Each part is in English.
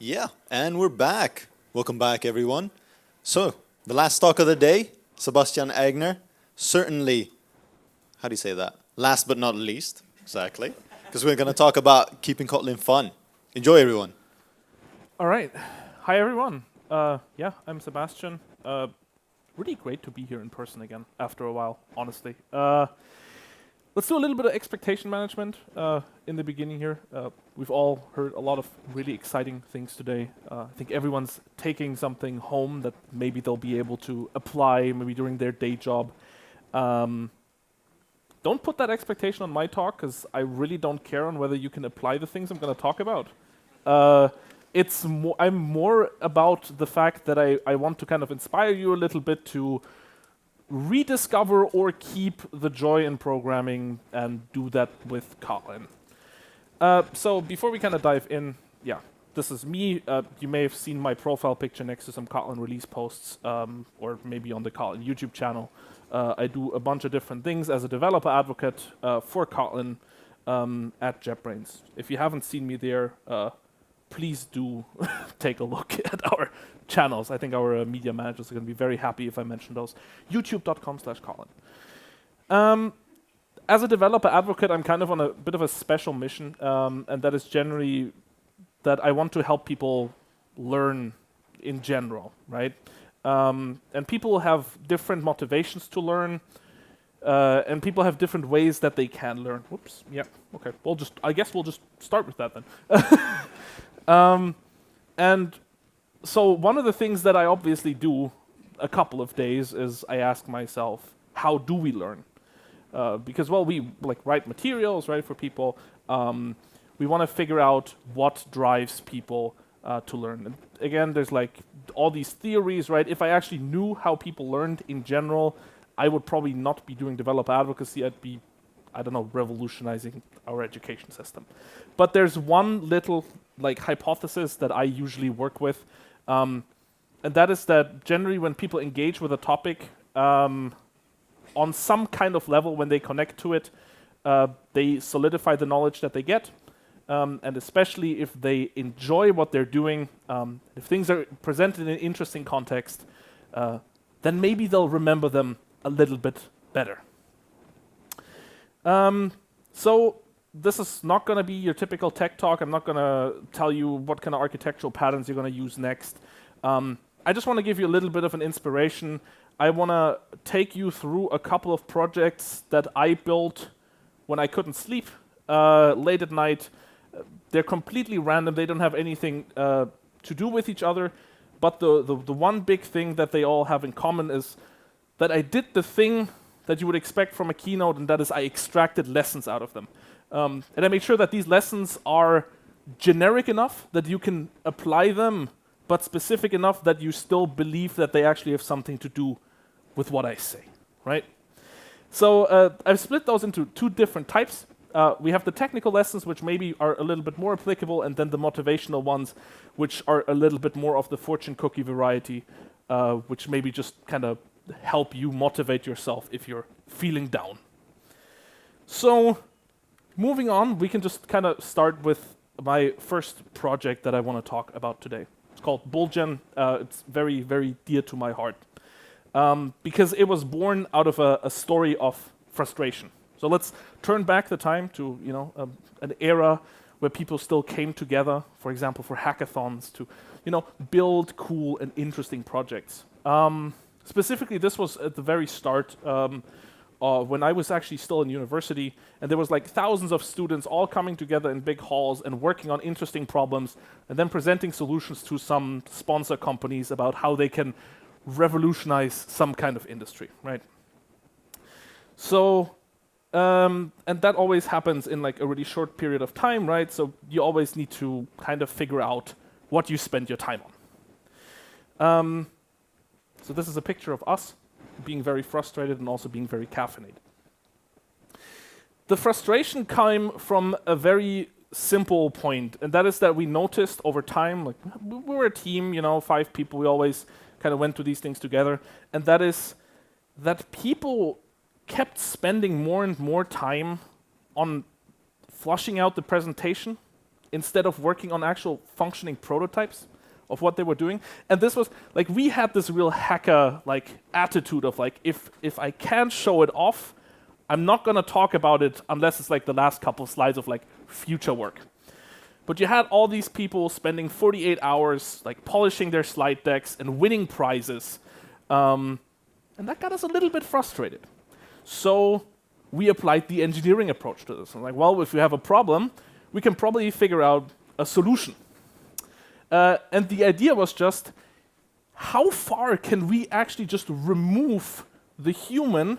Yeah, and we're back. Welcome back, everyone. So, the last talk of the day, Sebastian Aigner. Certainly, how do you say that? Last but not least, exactly. Because we're going to talk about keeping Kotlin fun. Enjoy, everyone. All right. Hi, everyone. Yeah, I'm Sebastian. Really great to be here in person again after a while, honestly. Let's do a little bit of expectation management in the beginning here. We've all heard a lot of really exciting things today. I think everyone's taking something home that maybe they'll be able to apply maybe during their day job. Don't put that expectation on my talk, because I really don't care on whether you can apply the things I'm going to talk about. I'm more about the fact that I want to kind of inspire you a little bit to rediscover or keep the joy in programming and do that with Kotlin. So before we kind of dive in, yeah, this is me. You may have seen my profile picture next to some Kotlin release posts, or maybe on the Kotlin YouTube channel. I do a bunch of different things as a developer advocate for Kotlin at JetBrains. If you haven't seen me there, please do take a look at our channels. I think our media managers are going to be very happy if I mention those. youtube.com/Kotlin. As a developer advocate, I'm kind of on a bit of a special mission, and that is generally that I want to help people learn in general, right? And people have different motivations to learn, and people have different ways that they can learn. Whoops, yeah, okay. I guess we'll just start with that then. And so one of the things that I obviously do a couple of days is I ask myself, how do we learn? Because, well, we write materials, right, for people. We want to figure out what drives people to learn. And again, there's all these theories, right? If I actually knew how people learned in general, I would probably not be doing developer advocacy. I'd be, I don't know, revolutionizing our education system. But there's one little hypothesis that I usually work with, and that is that generally when people engage with a topic on some kind of level, when they connect to it, they solidify the knowledge that they get, and especially if they enjoy what they're doing, if things are presented in an interesting context, then maybe they'll remember them a little bit better. So this is not going to be your typical tech talk. I'm not going to tell you what kind of architectural patterns you're going to use next. I just want to give you a little bit of an inspiration. I want to take you through a couple of projects that I built when I couldn't sleep late at night. They're completely random. They don't have anything to do with each other. But the one big thing that they all have in common is that I did the thing that you would expect from a keynote, and that is I extracted lessons out of them. And I made sure that these lessons are generic enough that you can apply them, but specific enough that you still believe that they actually have something to do with what I say, right? So I've split those into two different types. We have the technical lessons, which maybe are a little bit more applicable, and then the motivational ones, which are a little bit more of the fortune cookie variety, which maybe just kind of help you motivate yourself if you're feeling down. So moving on, we can just kind of start with my first project that I want to talk about today. It's called bullgen. It's very, very dear to my heart because it was born out of a story of frustration. So let's turn back the time to an era where people still came together, for example, for hackathons to build cool and interesting projects. Specifically, this was at the very start when I was actually still in university, and there was thousands of students all coming together in big halls and working on interesting problems, and then presenting solutions to some sponsor companies about how they can revolutionize some kind of industry, right? So, and that always happens in a really short period of time, right? So you always need to kind of figure out what you spend your time on. So this is a picture of us being very frustrated and also being very caffeinated. The frustration came from a very simple point, and that is that we noticed over time, we were a team, 5 people, we always kind of went to these things together, and that is that people kept spending more and more time on flushing out the presentation instead of working on actual functioning prototypes of what they were doing. And this was like, we had this real hacker like attitude of like, if I can't show it off, I'm not gonna talk about it unless it's like the last couple of slides of like future work. But you had all these people spending 48 hours like polishing their slide decks and winning prizes. And that got us a little bit frustrated. So we applied the engineering approach to this. I'm like, well, if we have a problem, we can probably figure out a solution. And the idea was just, how far can we actually just remove the human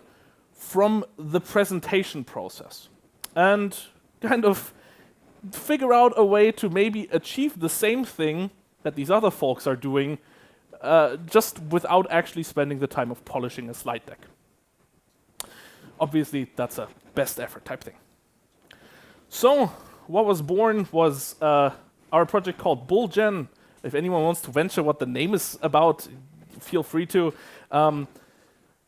from the presentation process? And kind of figure out a way to maybe achieve the same thing that these other folks are doing, just without actually spending the time of polishing a slide deck. Obviously, that's a best effort type thing. So what was born was our project called bullgen. If anyone wants to venture what the name is about, feel free to.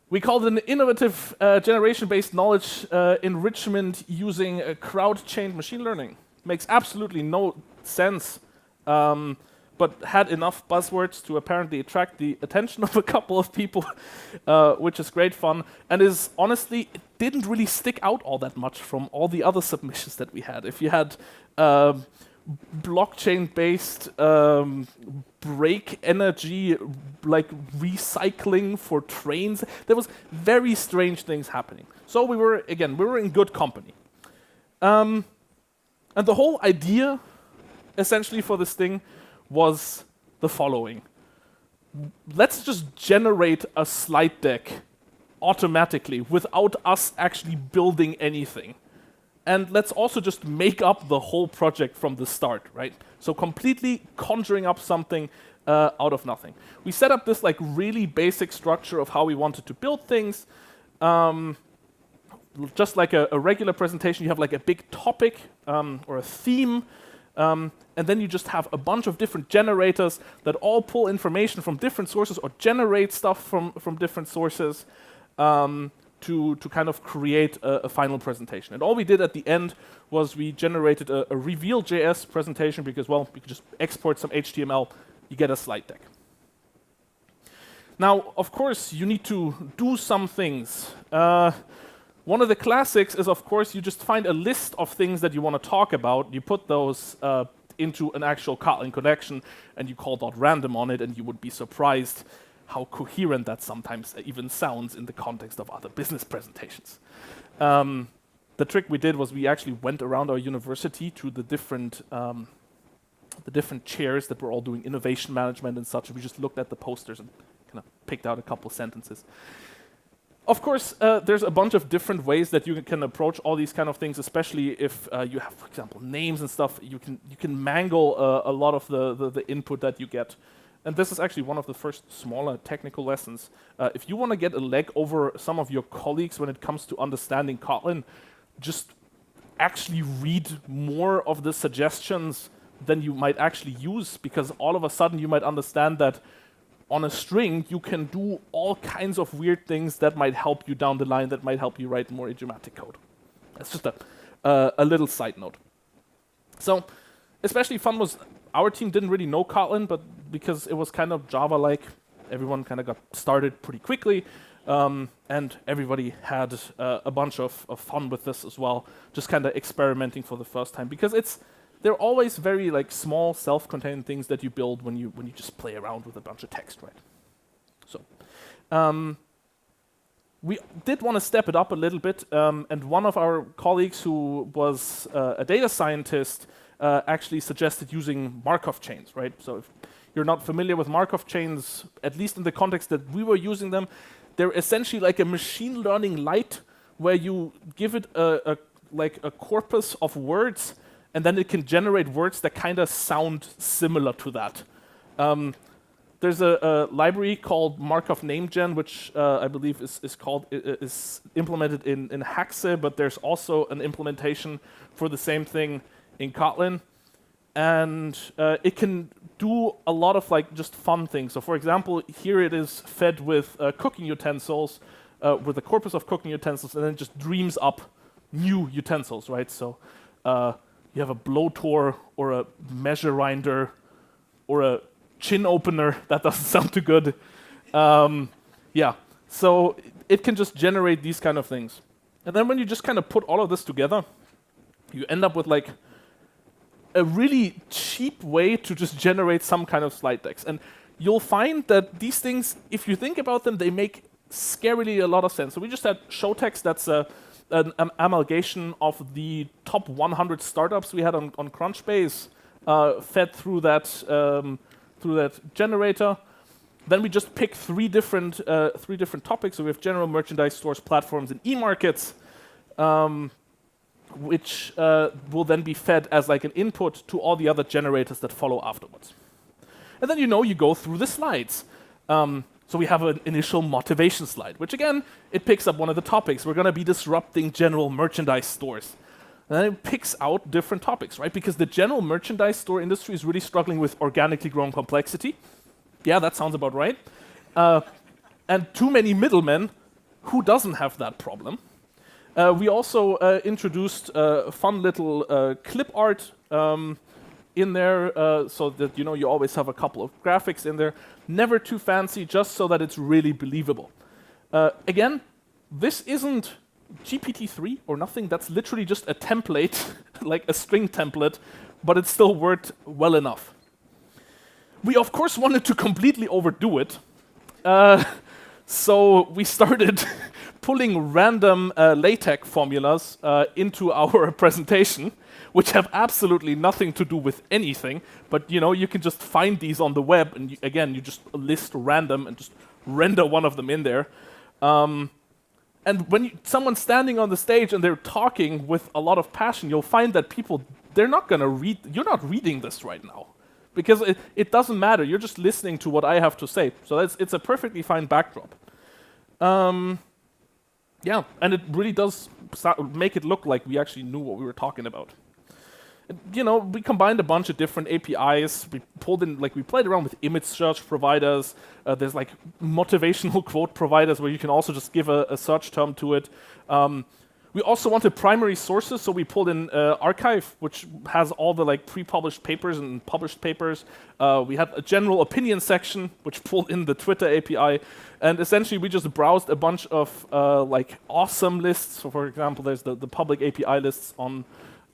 We called it an innovative generation-based knowledge enrichment using crowd-chained machine learning. Makes absolutely no sense, but had enough buzzwords to apparently attract the attention of a couple of people, which is great fun. And is honestly, it didn't really stick out all that much from all the other submissions that we had. If you had blockchain-based brake energy, like recycling for trains, there was very strange things happening. So we were in good company. And the whole idea, essentially, for this thing was the following. Let's just generate a slide deck automatically without us actually building anything. And let's also just make up the whole project from the start, right? So completely conjuring up something out of nothing. We set up this like really basic structure of how we wanted to build things. Just like a regular presentation, you have like a big topic or a theme, and then you just have a bunch of different generators that all pull information from different sources or generate stuff from different sources to kind of create a final presentation. And all we did at the end was we generated a reveal.js presentation because, well, we could just export some HTML, you get a slide deck. Now, of course, you need to do some things. One of the classics is, of course, you just find a list of things that you want to talk about, you put those into an actual Kotlin connection, and you call .random on it, and you would be surprised how coherent that sometimes even sounds in the context of other business presentations. The trick we did was we actually went around our university to the different chairs that were all doing innovation management and such, and we just looked at the posters and kind of picked out a couple sentences. Of course, there's a bunch of different ways that you can approach all these kind of things, especially if you have, for example, names and stuff. You can mangle a lot of the input that you get. And this is actually one of the first smaller technical lessons. If you want to get a leg over some of your colleagues when it comes to understanding Kotlin, just actually read more of the suggestions than you might actually use, because all of a sudden you might understand that on a string, you can do all kinds of weird things that might help you down the line, that might help you write more idiomatic code. That's just a little side note. So, especially fun was, our team didn't really know Kotlin, but because it was kind of Java-like, everyone kind of got started pretty quickly, and everybody had a bunch of fun with this as well, just kind of experimenting for the first time, because they're always very like small, self-contained things that you build when you just play around with a bunch of text, right? So, we did want to step it up a little bit, and one of our colleagues who was a data scientist actually suggested using Markov chains, right? So if you're not familiar with Markov chains, at least in the context that we were using them, they're essentially like a machine learning light where you give it like a corpus of words, and then it can generate words that kind of sound similar to that. There's a library called Markov NameGen, which I believe is implemented in Haxe, but there's also an implementation for the same thing in Kotlin, and it can do a lot of like just fun things. So, for example, here it is fed with cooking utensils, with a corpus of cooking utensils, and then it just dreams up new utensils, right? So. you have a blowtor or a measure rinder or a chin opener. That doesn't sound too good. Yeah, so it can just generate these kind of things. And then when you just kind of put all of this together, you end up with like a really cheap way to just generate some kind of slide decks. And you'll find that these things, if you think about them, they make scarily a lot of sense. So we just had show text. That's an amalgamation of the top 100 startups we had on Crunchbase, fed through that generator. Then we just pick three different topics. So we have general merchandise stores, platforms, and e-markets, which will then be fed as like an input to all the other generators that follow afterwards. And then you go through the slides. So we have an initial motivation slide, which again, it picks up one of the topics. We're going to be disrupting general merchandise stores. And then it picks out different topics, right? Because the general merchandise store industry is really struggling with organically grown complexity. Yeah, that sounds about right. And too many middlemen. Who doesn't have that problem? We also introduced fun little clip art in there, so that you always have a couple of graphics in there. Never too fancy, just so that it's really believable. Again, this isn't GPT-3 or nothing. That's literally just a template, like a string template, but it still worked well enough. We of course wanted to completely overdo it, so we started pulling random LaTeX formulas into our presentation, which have absolutely nothing to do with anything, but you can just find these on the web, and again, you just list random and just render one of them in there. And when someone's standing on the stage and they're talking with a lot of passion, you'll find that people, they're not going to read, you're not reading this right now. Because it doesn't matter, you're just listening to what I have to say. So it's a perfectly fine backdrop. Yeah, and it really does make it look like we actually knew what we were talking about. And, we combined a bunch of different APIs. We pulled in, we played around with image search providers. There's motivational quote providers where you can also just give a search term to it. We also wanted primary sources, so we pulled in archive, which has all the pre-published papers and published papers. We had a general opinion section, which pulled in the Twitter API, and essentially we just browsed a bunch of awesome lists. So, for example, there's the public API lists on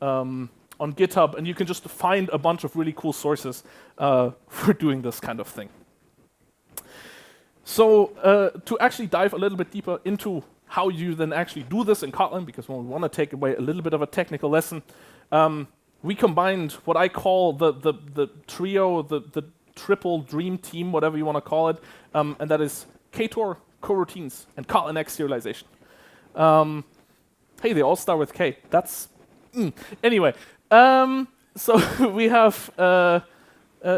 GitHub, and you can just find a bunch of really cool sources for doing this kind of thing. So, to actually dive a little bit deeper into how you then actually do this in Kotlin, because when we want to take away a little bit of a technical lesson, we combined what I call the trio, the triple dream team, whatever you want to call it, and that is Ktor, coroutines, and Kotlin X serialization. Hey, they all start with K. That's anyway. So we have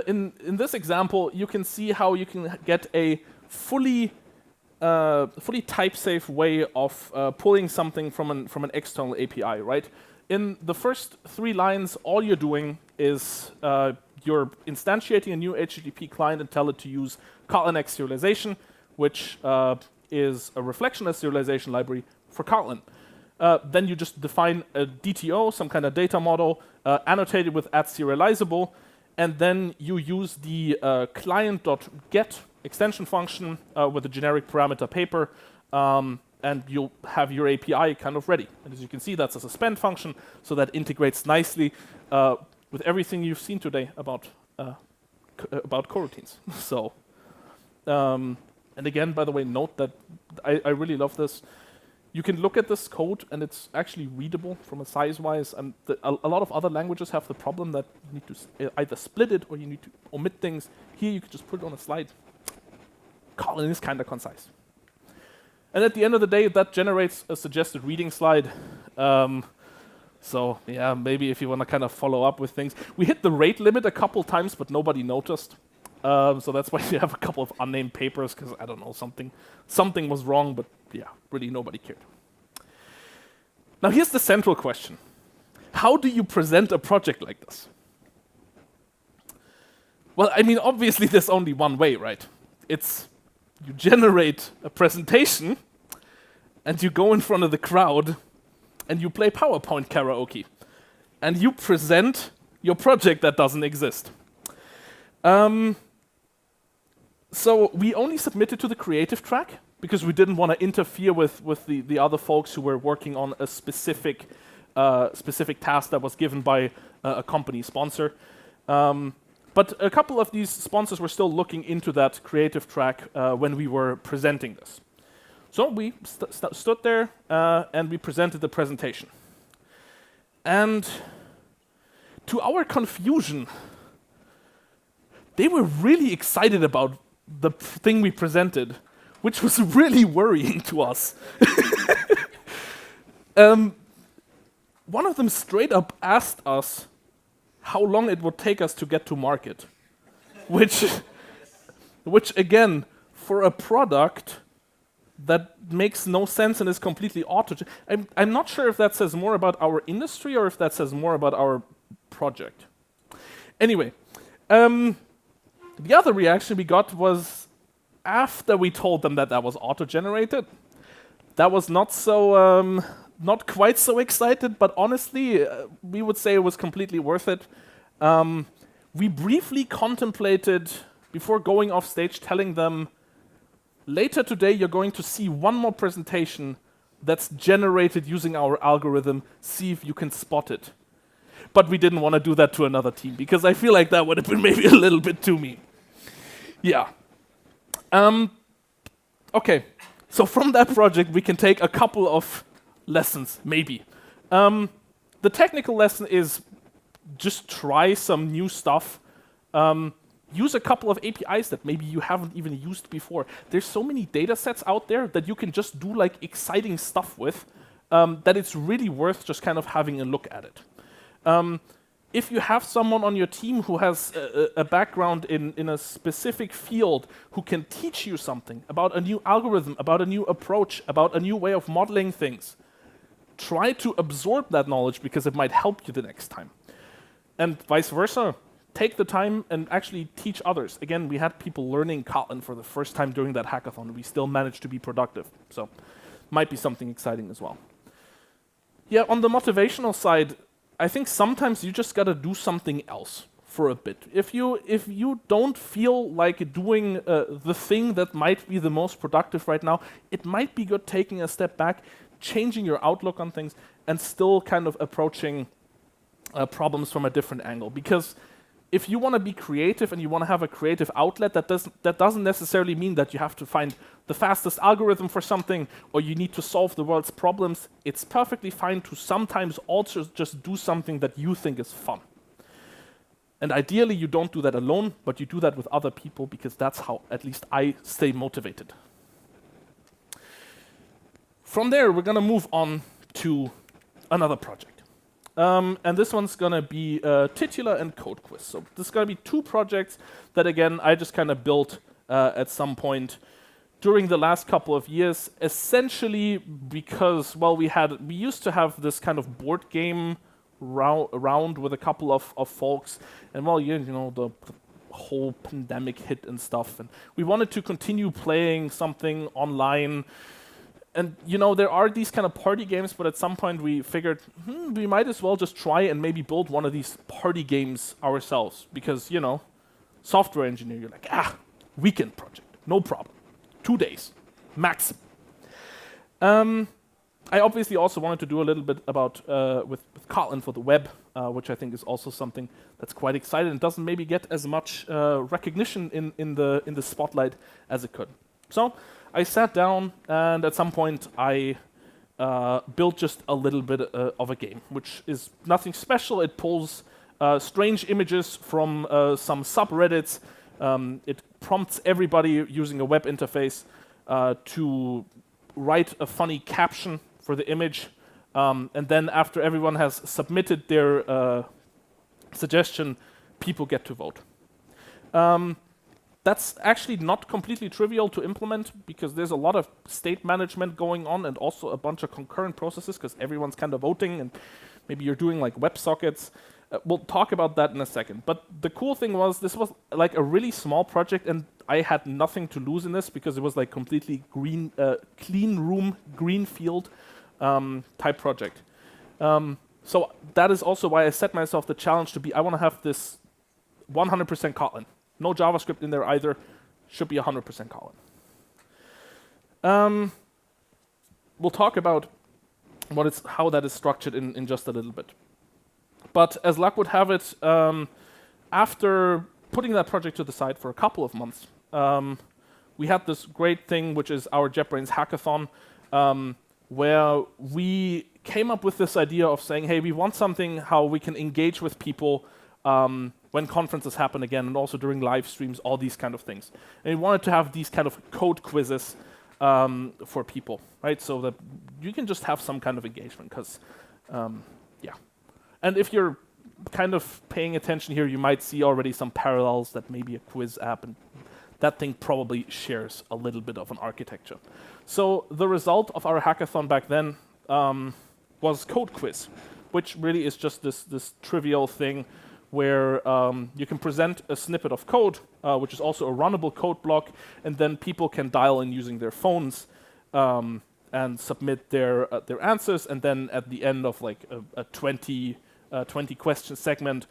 in this example, you can see how you can get a fully type-safe way of pulling something from an external API, right? In the first 3 lines, all you're doing is you're instantiating a new HTTP client and tell it to use Kotlin X serialization, which is a reflectionless serialization library for Kotlin. Then you just define a DTO, some kind of data model, annotated with @serializable, and then you use the client.get extension function with a generic parameter paper, and you'll have your API kind of ready. And as you can see, that's a suspend function, so that integrates nicely with everything you've seen today about coroutines. So, and again, by the way, note that I really love this. You can look at this code, and it's actually readable from a size-wise. And a lot of other languages have the problem that you need to either split it or you need to omit things. Here, you can just put it on a slide. Kotlin is kind of concise. And at the end of the day, that generates a suggested reading slide. So yeah, maybe if you want to kind of follow up with things. We hit the rate limit a couple times, but nobody noticed. So that's why you have a couple of unnamed papers, because I don't know, something was wrong, but yeah, really nobody cared. Now here's the central question. How do you present a project like this? Well, I mean, obviously there's only one way, right? It's you generate a presentation, and you go in front of the crowd, and you play PowerPoint karaoke. and you present your project that doesn't exist. So we only submitted to the creative track because we didn't want to interfere with the other folks who were working on a specific task that was given by a company sponsor. But a couple of these sponsors were still looking into that creative track when we were presenting this. So we stood there and we presented the presentation. And to our confusion, they were really excited about the thing we presented, which was really worrying to us. One of them straight up asked us how long it would take us to get to market, which again, for a product that makes no sense and is completely I'm not sure if that says more about our industry or if that says more about our project. Anyway, the other reaction we got was after we told them that was auto-generated. That was not quite so excited, but honestly, we would say it was completely worth it. We briefly contemplated, before going off stage, telling them, later today you're going to see one more presentation that's generated using our algorithm, see if you can spot it. But we didn't want to do that to another team, because I feel like that would have been maybe a little bit too mean. Yeah. Okay, so from that project we can take a couple of lessons, maybe. The technical lesson is just try some new stuff. Use a couple of APIs that maybe you haven't even used before. There's so many data sets out there that you can just do like exciting stuff with, that it's really worth just kind of having a look at it. If you have someone on your team who has a background in a specific field who can teach you something about a new algorithm, about a new approach, about a new way of modeling things, try to absorb that knowledge because it might help you the next time. And vice versa, take the time and actually teach others. Again, we had people learning Kotlin for the first time during that hackathon. We still managed to be productive. So might be something exciting as well. Yeah, on the motivational side, I think sometimes you just gotta do something else for a bit. If you don't feel like doing the thing that might be the most productive right now, it might be good taking a step back, changing your outlook on things, and still kind of approaching problems from a different angle. Because if you want to be creative and you want to have a creative outlet, that doesn't necessarily mean that you have to find the fastest algorithm for something or you need to solve the world's problems. It's perfectly fine to sometimes also just do something that you think is fun. And ideally, you don't do that alone, but you do that with other people because that's how at least I stay motivated. From there, we're going to move on to another project. And this one's going to be Titular and CodeQuiz. So this is going to be two projects that, again, I just kind of built at some point during the last couple of years, essentially because, well, we used to have this kind of board game round with a couple of folks, and well, you know, the whole pandemic hit and stuff, and we wanted to continue playing something online. And you know, there are these kind of party games, but at some point we figured we might as well just try and maybe build one of these party games ourselves, because, you know, software engineer, you're like, weekend project, no problem, 2 days maximum. I obviously also wanted to do a little bit about with Kotlin for the web, which I think is also something that's quite exciting and doesn't maybe get as much recognition in the spotlight as it could. So I sat down and at some point I built just a little bit of a game, which is nothing special. It pulls strange images from some subreddits. It prompts everybody using a web interface to write a funny caption for the image, and then after everyone has submitted their suggestion, people get to vote. That's actually not completely trivial to implement because there's a lot of state management going on and also a bunch of concurrent processes because everyone's kind of voting and maybe you're doing like WebSockets. We'll talk about that in a second. But the cool thing was this was like a really small project and I had nothing to lose in this because it was like completely clean room, greenfield type project. So that is also why I set myself the challenge to be, I want to have this 100% Kotlin. No JavaScript in there either. Should be 100% Kotlin. We'll talk about how that is structured in just a little bit. But as luck would have it, after putting that project to the side for a couple of months, we had this great thing, which is our JetBrains hackathon, where we came up with this idea of saying, hey, we want something how we can engage with people when conferences happen again, and also during live streams, all these kind of things. And we wanted to have these kind of code quizzes for people, right? So that you can just have some kind of engagement, because, yeah. And if you're kind of paying attention here, you might see already some parallels that maybe a quiz app, and that thing probably shares a little bit of an architecture. So the result of our hackathon back then was CodeQuiz, which really is just this trivial thing where you can present a snippet of code, which is also a runnable code block, and then people can dial in using their phones and submit their answers, and then at the end of like a 20 question segment,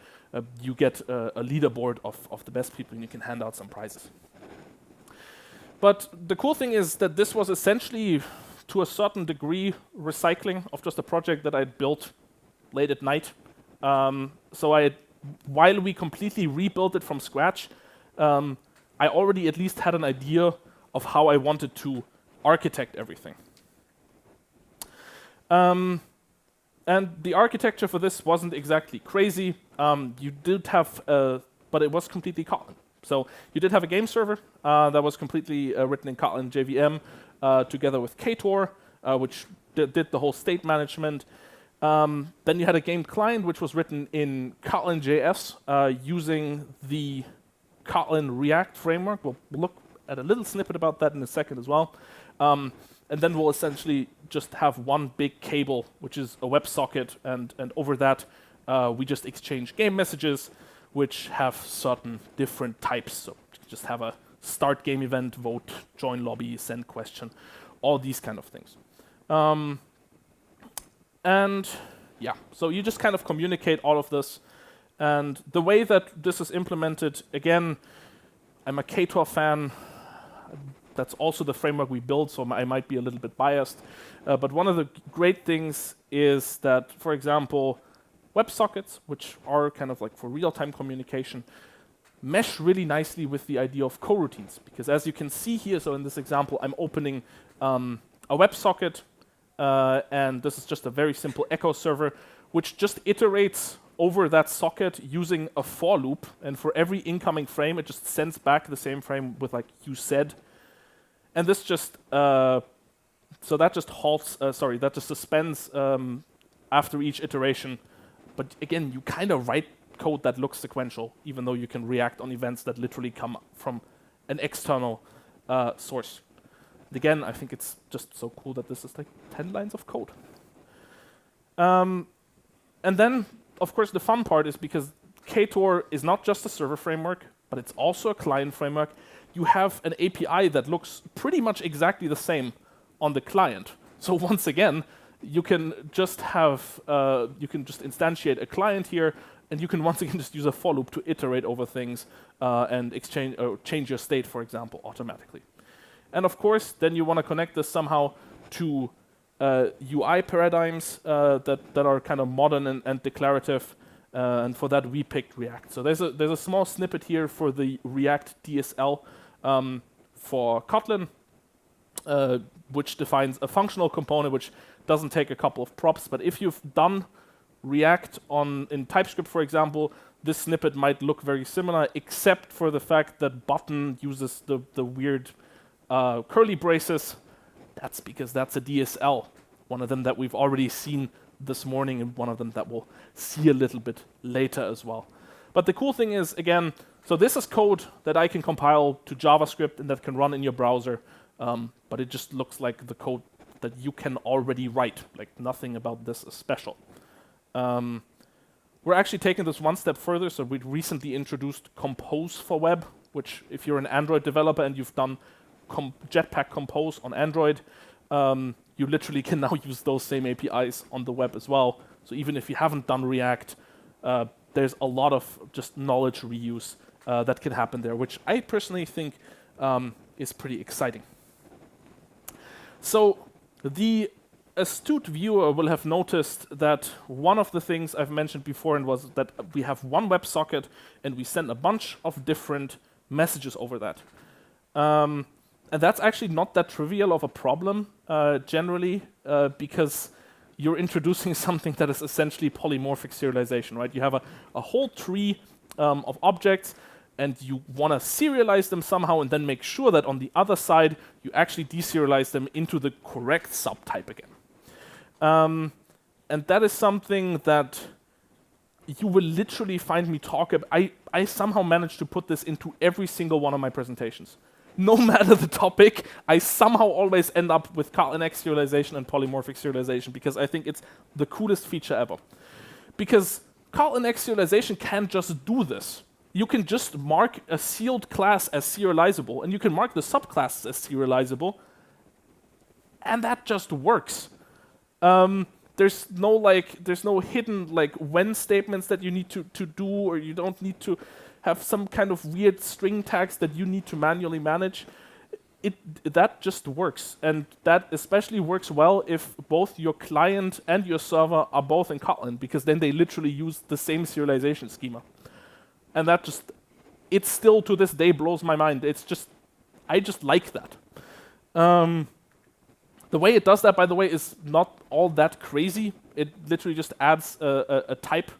you get a leaderboard of the best people, and you can hand out some prizes. But the cool thing is that this was essentially, to a certain degree, recycling of just a project that I built late at night. So while we completely rebuilt it from scratch, I already at least had an idea of how I wanted to architect everything. And the architecture for this wasn't exactly crazy. You did have, but it was completely Kotlin. So you did have a game server that was completely written in Kotlin JVM together with Ktor, which did the whole state management. Then you had a game client, which was written in Kotlin JS using the Kotlin React framework. We'll look at a little snippet about that in a second as well. And then we'll essentially just have one big cable, which is a WebSocket, and over that we just exchange game messages, which have certain different types. So you just have a start game event, vote, join lobby, send question, all these kind of things. And yeah, so you just kind of communicate all of this. And the way that this is implemented, again, I'm a Ktor fan. That's also the framework we built, so I might be a little bit biased. But one of the great things is that, for example, WebSockets, which are kind of like for real-time communication, mesh really nicely with the idea of coroutines. Because as you can see here, so in this example, I'm opening a WebSocket, and this is just a very simple echo server, which just iterates over that socket using a for loop. And for every incoming frame, it just sends back the same frame with like you said. And this just, so that just halts, that just suspends after each iteration. But again, you kind of write code that looks sequential, even though you can react on events that literally come from an external source. And again, I think it's just so cool that this is like 10 lines of code. And then, of course, the fun part is because Ktor is not just a server framework, but it's also a client framework. You have an API that looks pretty much exactly the same on the client. So once again, you can just have, you can just instantiate a client here, and you can once again just use a for loop to iterate over things and exchange or change your state, for example, automatically. And of course, then you want to connect this somehow to UI paradigms that are kind of modern and declarative. And for that, we picked React. So there's a small snippet here for the React DSL for Kotlin, which defines a functional component which doesn't take a couple of props. But if you've done React in TypeScript, for example, this snippet might look very similar, except for the fact that button uses the weird curly braces. That's because that's a DSL, one of them that we've already seen this morning, and one of them that we'll see a little bit later as well. But the cool thing is, again, so this is code that I can compile to JavaScript and that can run in your browser, but it just looks like the code that you can already write. Like, nothing about this is special. We're actually taking this one step further, so we recently introduced Compose for web, which if you're an Android developer and you've done Jetpack Compose on Android, you literally can now use those same APIs on the web as well. So even if you haven't done React, there's a lot of just knowledge reuse that can happen there, which I personally think is pretty exciting. So the astute viewer will have noticed that one of the things I've mentioned before and was that we have one WebSocket and we send a bunch of different messages over that. And that's actually not that trivial of a problem generally because you're introducing something that is essentially polymorphic serialization, right? You have a whole tree of objects and you want to serialize them somehow and then make sure that on the other side you actually deserialize them into the correct subtype again. And that is something that you will literally find me talk about. I somehow managed to put this into every single one of my presentations. No matter the topic, I somehow always end up with Kotlin X serialization and polymorphic serialization because I think it's the coolest feature ever. Because Kotlin X serialization can just do this. You can just mark a sealed class as serializable, and you can mark the subclasses as serializable, and that just works. There's no hidden like when statements that you need to do, or you don't need to have some kind of weird string tags that you need to manually manage. That just works, and that especially works well if both your client and your server are both in Kotlin, because then they literally use the same serialization schema. And that just, it still to this day blows my mind. It's just, I just like that. The way it does that, by the way, is not all that crazy. It literally just adds a type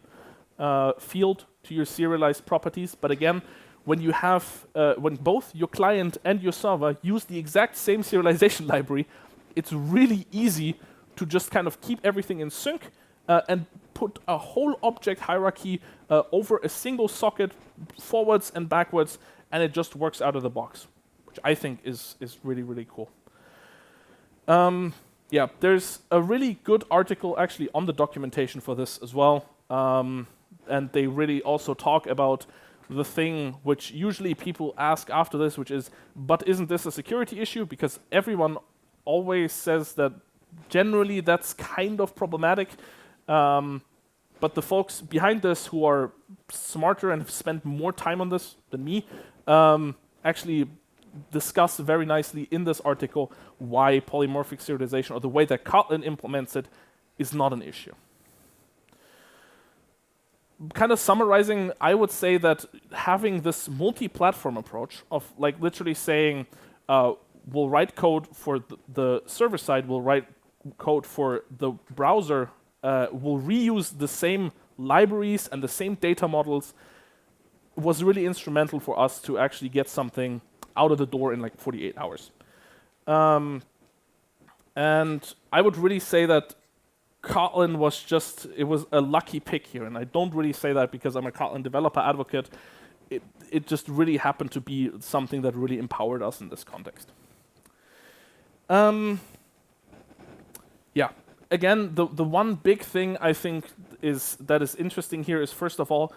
field to your serialized properties. But again, when you have, when both your client and your server use the exact same serialization library, it's really easy to just kind of keep everything in sync and put a whole object hierarchy over a single socket forwards and backwards, and it just works out of the box, which I think is really, really cool. Yeah, there's a really good article actually on the documentation for this as well. And they really also talk about the thing which usually people ask after this, which is, but isn't this a security issue? Because everyone always says that generally that's kind of problematic. But the folks behind this who are smarter and have spent more time on this than me actually discuss very nicely in this article why polymorphic serialization, or the way that Kotlin implements it, is not an issue. Kind of summarizing, I would say that having this multi-platform approach of like literally saying we'll write code for the server side, we'll write code for the browser, we'll reuse the same libraries and the same data models, was really instrumental for us to actually get something out of the door in like 48 hours. And I would really say that Kotlin was just, it was a lucky pick here, and I don't really say that because I'm a Kotlin developer advocate. It just really happened to be something that really empowered us in this context. Yeah, again, the one big thing I think that is interesting here is, first of all,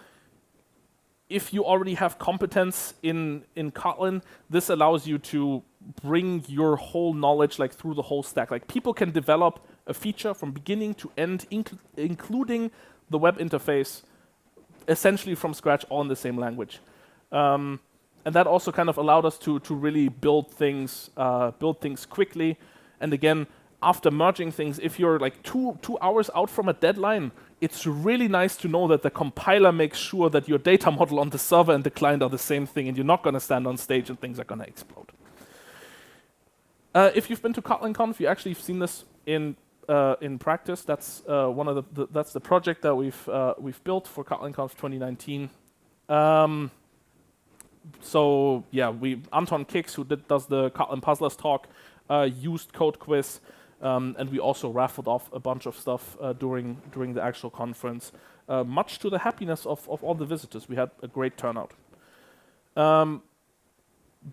if you already have competence in Kotlin, this allows you to bring your whole knowledge like through the whole stack. Like people can develop a feature from beginning to end, including the web interface, essentially from scratch, all in the same language. And that also kind of allowed us to really build things quickly. And again, after merging things, if you're like two hours out from a deadline, it's really nice to know that the compiler makes sure that your data model on the server and the client are the same thing, and you're not going to stand on stage and things are going to explode. If you've been to KotlinConf, you actually have seen this in practice. That's one of that's the project that we've built for KotlinConf 2019. So yeah, Anton Kix, who does the Kotlin Puzzlers talk, used CodeQuiz. And we also raffled off a bunch of stuff during the actual conference, much to the happiness of all the visitors. We had a great turnout.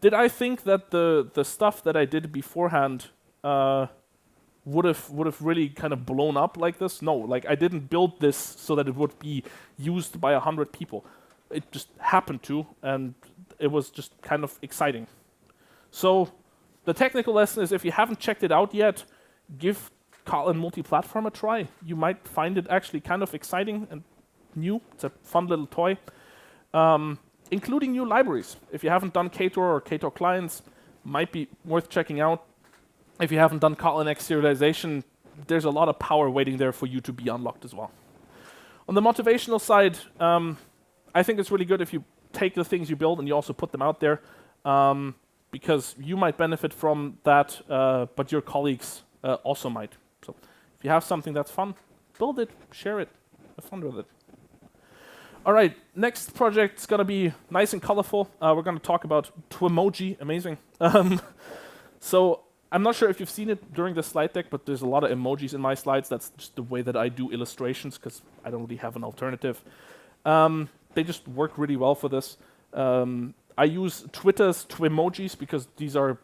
Did I think that the stuff that I did beforehand would have really kind of blown up like this? No, like I didn't build this so that it would be used by 100 people. It just happened to, and it was just kind of exciting. So the technical lesson is, if you haven't checked it out yet, give Kotlin multi-platform a try. You might find it actually kind of exciting and new. It's a fun little toy. Including new libraries. If you haven't done Ktor or Ktor clients, might be worth checking out. If you haven't done Kotlin X serialization, there's a lot of power waiting there for you to be unlocked as well. On the motivational side, I think it's really good if you take the things you build and you also put them out there, because you might benefit from that, but your colleagues also might. So if you have something that's fun, build it, share it, have fun with it. All right, next project's gonna be nice and colorful. We're gonna talk about Twimoji, amazing. So I'm not sure if you've seen it during the slide deck, but there's a lot of emojis in my slides. That's just the way that I do illustrations, because I don't really have an alternative. They just work really well for this. I use Twitter's Twimojis because these are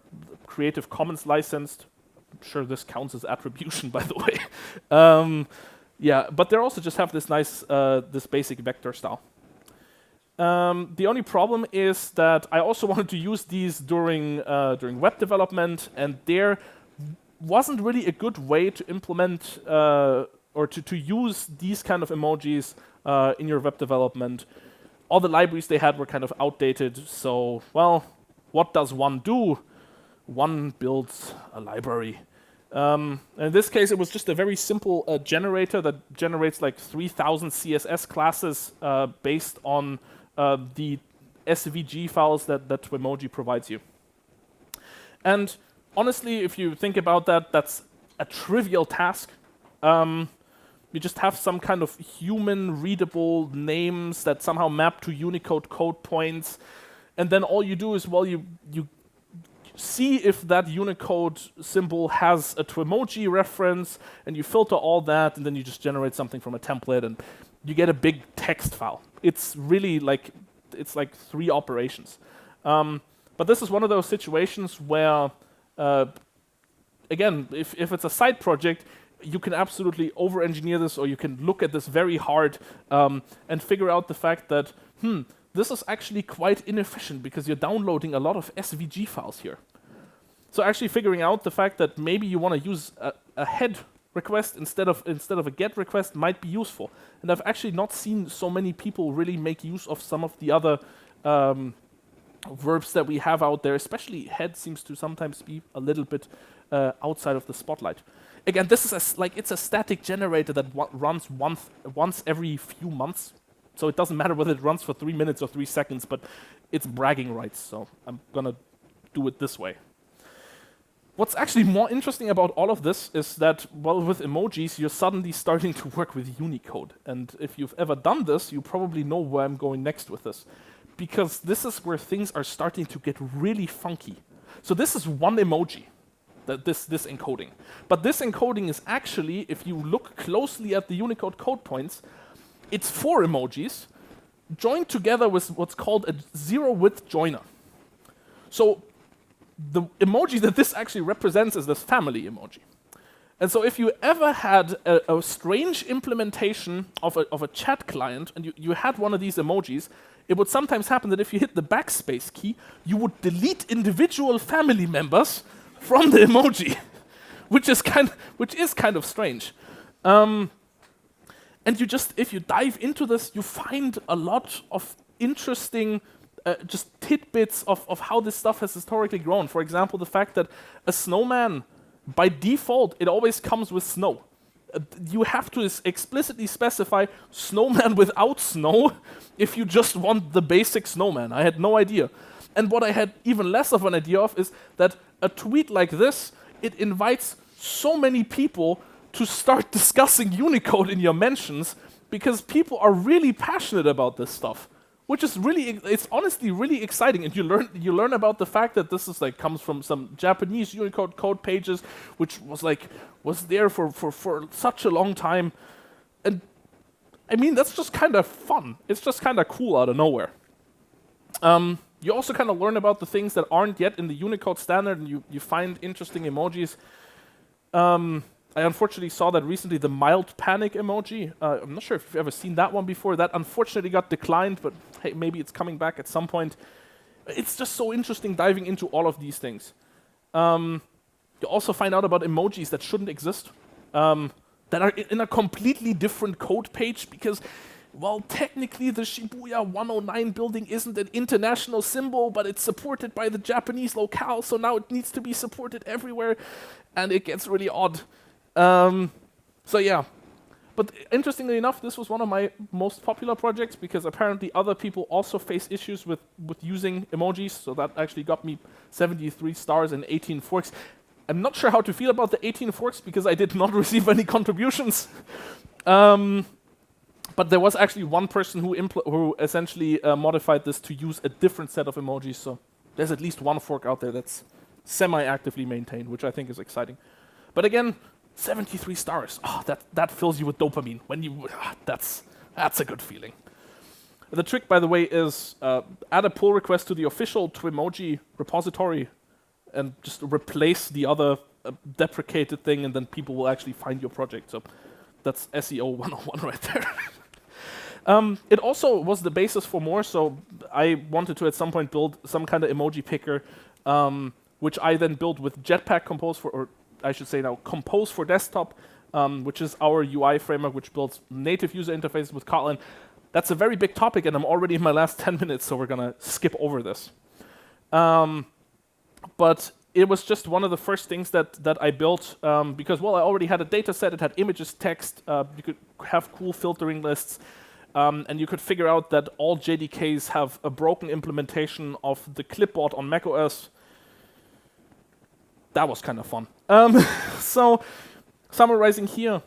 Creative Commons licensed. I'm sure this counts as attribution, by the way. Yeah, but they also just have this nice, this basic vector style. The only problem is that I also wanted to use these during web development, and there wasn't really a good way to implement or to use these kind of emojis in your web development. All the libraries they had were kind of outdated, so, well, what does one do? One builds a library. In this case, it was just a very simple generator that generates like 3,000 CSS classes based on the SVG files that Twimoji provides you. And honestly, if you think about that, that's a trivial task. You just have some kind of human-readable names that somehow map to Unicode code points, and then all you do is, well, you see if that Unicode symbol has a Twimoji reference, and you filter all that, and then you just generate something from a template, and you get a big text file. It's really like, it's like 3 operations. But this is one of those situations where, again, if it's a side project, you can absolutely over-engineer this, or you can look at this very hard and figure out the fact that, this is actually quite inefficient because you're downloading a lot of SVG files here. So actually figuring out the fact that maybe you want to use a head request instead of a get request might be useful. And I've actually not seen so many people really make use of some of the other verbs that we have out there, especially head seems to sometimes be a little bit outside of the spotlight. Again, this is it's a static generator that runs once every few months. So it doesn't matter whether it runs for 3 minutes or 3 seconds, but it's bragging rights, so I'm gonna do it this way. What's actually more interesting about all of this is that, well, with emojis, you're suddenly starting to work with Unicode. And if you've ever done this, you probably know where I'm going next with this. Because this is where things are starting to get really funky. So this is one emoji, this encoding. But this encoding is actually, if you look closely at the Unicode code points, it's 4 emojis joined together with what's called a zero-width joiner. So the emoji that this actually represents is this family emoji. And so if you ever had a strange implementation of a chat client and you had one of these emojis, it would sometimes happen that if you hit the backspace key, you would delete individual family members from the emoji, which is kind of strange. And if you dive into this, you find a lot of interesting just tidbits of how this stuff has historically grown. For example, the fact that a snowman, by default, it always comes with snow. You have to explicitly specify snowman without snow if you just want the basic snowman. I had no idea. And what I had even less of an idea of is that a tweet like this, it invites so many people to start discussing Unicode in your mentions because people are really passionate about this stuff, which is it's honestly really exciting. And you learn about the fact that this is comes from some Japanese Unicode code pages, which was there for such a long time. And I mean, that's just kind of fun. It's just kind of cool out of nowhere. You also kind of learn about the things that aren't yet in the Unicode standard, and you find interesting emojis. I unfortunately saw that recently, the mild panic emoji. I'm not sure if you've ever seen that one before. That unfortunately got declined, but hey, maybe it's coming back at some point. It's just so interesting diving into all of these things. You also find out about emojis that shouldn't exist. that are in a completely different code page because, well, technically the Shibuya 109 building isn't an international symbol, but it's supported by the Japanese locale, so now it needs to be supported everywhere, and it gets really odd. So yeah. But interestingly enough, this was one of my most popular projects because apparently other people also face issues with using emojis, so that actually got me 73 stars and 18 forks. I'm not sure how to feel about the 18 forks because I did not receive any contributions. But there was actually one person who essentially modified this to use a different set of emojis, so there's at least one fork out there that's semi-actively maintained, which I think is exciting. But again, 73 stars. Oh, that fills you with dopamine. When you that's a good feeling. The trick, by the way, is add a pull request to the official Twimoji repository and just replace the other deprecated thing, and then people will actually find your project. So that's SEO 101 right there. It also was the basis for more, so I wanted to at some point build some kind of emoji picker, which I then built with Jetpack Compose or I should say now Compose for desktop, which is our UI framework which builds native user interfaces with Kotlin. That's a very big topic, and I'm already in my last 10 minutes, so we're going to skip over this. But it was just one of the first things that I built because, well, I already had a data set. It had images, text. You could have cool filtering lists. And you could figure out that all JDKs have a broken implementation of the clipboard on macOS. That was kind of fun. So, summarizing here,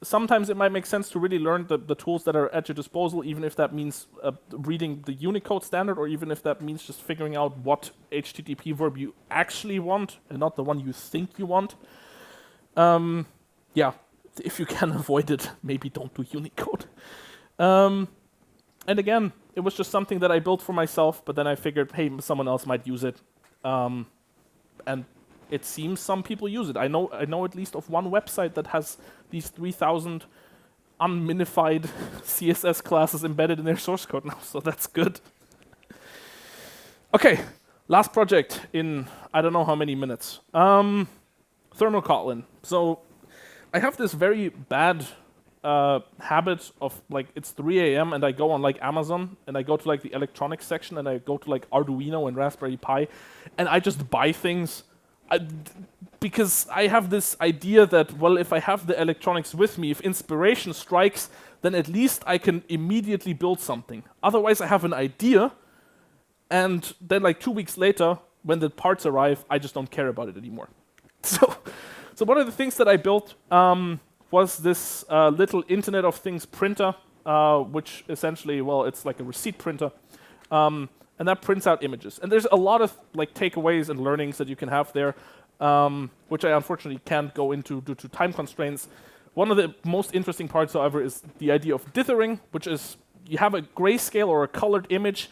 sometimes it might make sense to really learn the tools that are at your disposal, even if that means reading the Unicode standard, or even if that means just figuring out what HTTP verb you actually want, and not the one you think you want. Yeah, if you can avoid it, maybe don't do Unicode. And again, it was just something that I built for myself, but then I figured, hey, someone else might use it. And it seems some people use it. I know at least of one website that has these 3,000 unminified CSS classes embedded in their source code now, so that's good. Okay, last project in I don't know how many minutes. Thermal Kotlin. So I have this very bad habit of, like, it's 3 a.m. and I go on like Amazon and I go to like the electronics section and I go to like Arduino and Raspberry Pi and I just buy things because I have this idea that, well, if I have the electronics with me, if inspiration strikes, then at least I can immediately build something. Otherwise I have an idea and then like 2 weeks later when the parts arrive, I just don't care about it anymore. So one of the things that I built was this little Internet of Things printer, which essentially, well, it's like a receipt printer, and that prints out images. And there's a lot of like takeaways and learnings that you can have there, which I unfortunately can't go into due to time constraints. One of the most interesting parts, however, is the idea of dithering, which is you have a grayscale or a colored image,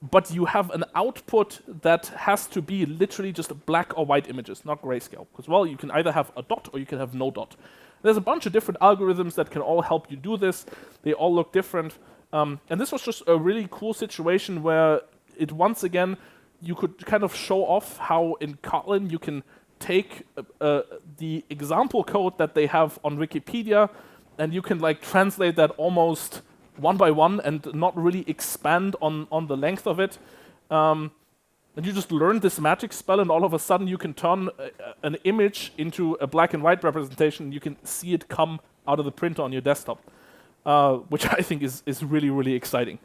but you have an output that has to be literally just black or white images, not grayscale. Because, well, you can either have a dot or you can have no dot. There's a bunch of different algorithms that can all help you do this. They all look different. And this was just a really cool situation where it, once again, you could kind of show off how in Kotlin you can take the example code that they have on Wikipedia and you can like translate that almost one by one and not really expand on the length of it. And you just learn this magic spell and all of a sudden you can turn an image into a black and white representation and you can see it come out of the printer on your desktop, which I think is really, really exciting.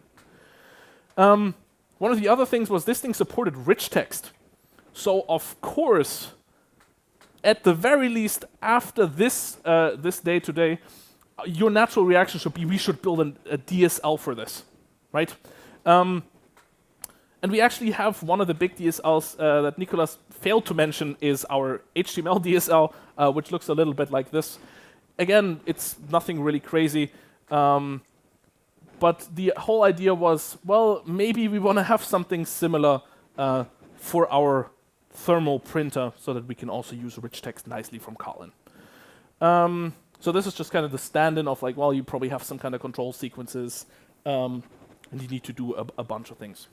One of the other things was this thing supported rich text. So of course, at the very least, after this day today, your natural reaction should be, we should build a DSL for this, right? And we actually have one of the big DSLs that Nicolas failed to mention is our HTML DSL, which looks a little bit like this. Again, it's nothing really crazy. But the whole idea was, well, maybe we want to have something similar for our thermal printer so that we can also use rich text nicely from Kotlin. So this is just kind of the stand-in of like, well, you probably have some kind of control sequences and you need to do a bunch of things.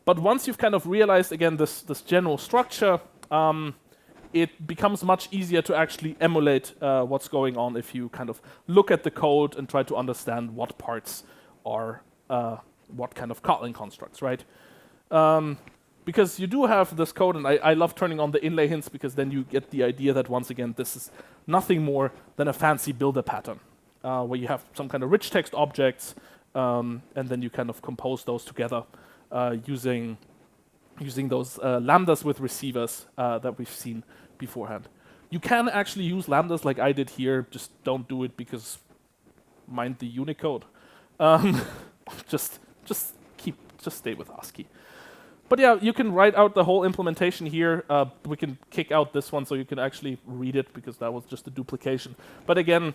But once you've kind of realized, again, this general structure, it becomes much easier to actually emulate what's going on if you kind of look at the code and try to understand what parts are what kind of Kotlin constructs, right? Because you do have this code, and I love turning on the inlay hints because then you get the idea that, once again, this is nothing more than a fancy builder pattern, where you have some kind of rich text objects, and then you kind of compose those together using those lambdas with receivers that we've seen beforehand. You can actually use lambdas like I did here, just don't do it because mind the Unicode. Just stay with ASCII. But yeah, you can write out the whole implementation here. We can kick out this one so you can actually read it because that was just a duplication. But again,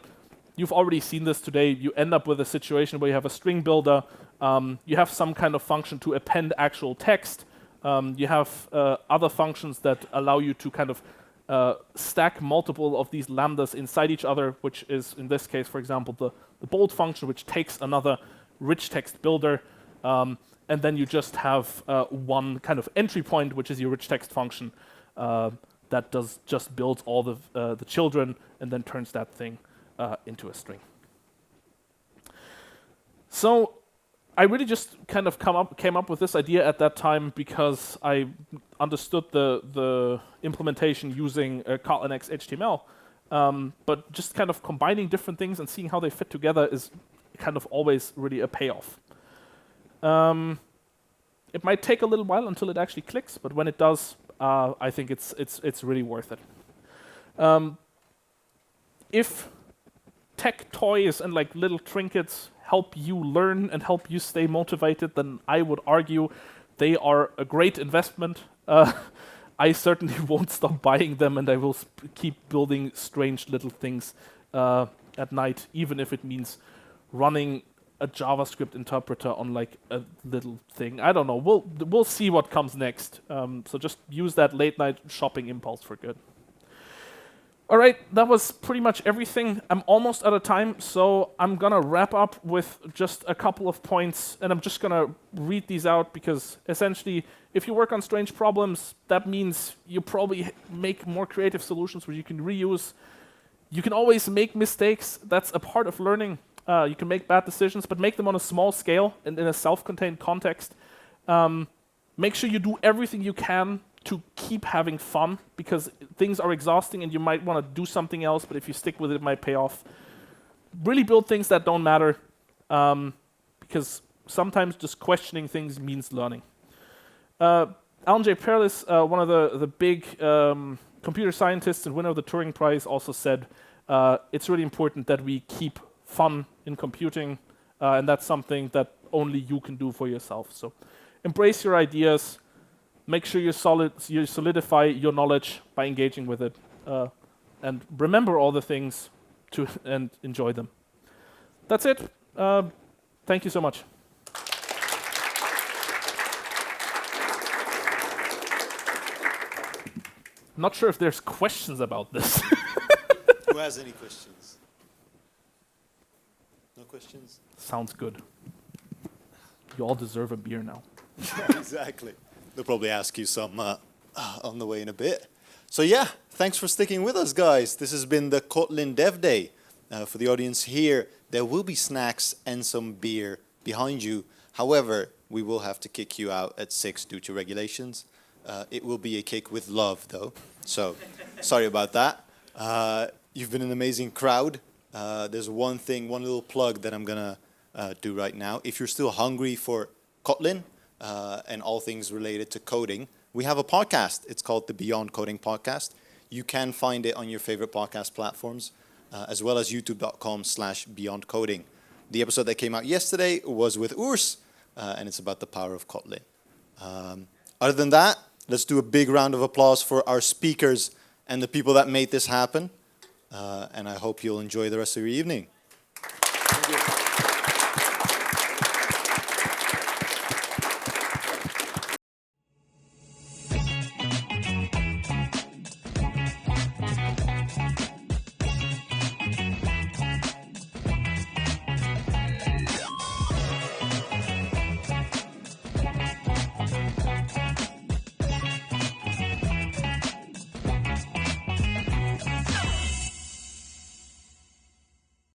you've already seen this today. You end up with a situation where you have a string builder. You have some kind of function to append actual text. You have other functions that allow you to kind of stack multiple of these lambdas inside each other, which is, in this case, for example, the bold function, which takes another rich text builder. And then you just have one kind of entry point, which is your rich text function that just builds all the children and then turns that thing into a string. So I really just kind of came up with this idea at that time because I understood the implementation using Kotlin X HTML. But just kind of combining different things and seeing how they fit together is kind of always really a payoff. It might take a little while until it actually clicks, but when it does, I think it's really worth it. If tech toys and like little trinkets help you learn and help you stay motivated, then I would argue they are a great investment. I certainly won't stop buying them, and I will keep building strange little things at night, even if it means running a JavaScript interpreter on like a little thing. I don't know. We'll see what comes next. So just use that late night shopping impulse for good. All right, that was pretty much everything. I'm almost out of time, so I'm gonna wrap up with just a couple of points, and I'm just gonna read these out because essentially, if you work on strange problems, that means you probably make more creative solutions where you can reuse. You can always make mistakes. That's a part of learning. You can make bad decisions, but make them on a small scale and in a self-contained context. Make sure you do everything you can to keep having fun, because things are exhausting and you might want to do something else, but if you stick with it, it might pay off. Really build things that don't matter, because sometimes just questioning things means learning. Alan J. Perlis, one of the big computer scientists and winner of the Turing Prize, also said it's really important that we keep fun in computing, and that's something that only you can do for yourself. So embrace your ideas, make sure you solidify your knowledge by engaging with it, and remember all the things and enjoy them. That's it. Thank you so much. Not sure if there's questions about this. Who has any questions? No questions? Sounds good. You all deserve a beer now. Exactly. They'll probably ask you some on the way in a bit. So yeah, thanks for sticking with us, guys. This has been the Kotlin Dev Day. For the audience here, there will be snacks and some beer behind you. However, we will have to kick you out at 6 due to regulations. It will be a kick with love, though. So sorry about that. You've been an amazing crowd. There's one little plug that I'm going to do right now. If you're still hungry for Kotlin and all things related to coding, we have a podcast. It's called the Beyond Coding Podcast. You can find it on your favorite podcast platforms, as well as youtube.com/beyondcoding. The episode that came out yesterday was with Urs, and it's about the power of Kotlin. Other than that, let's do a big round of applause for our speakers and the people that made this happen. And I hope you'll enjoy the rest of your evening.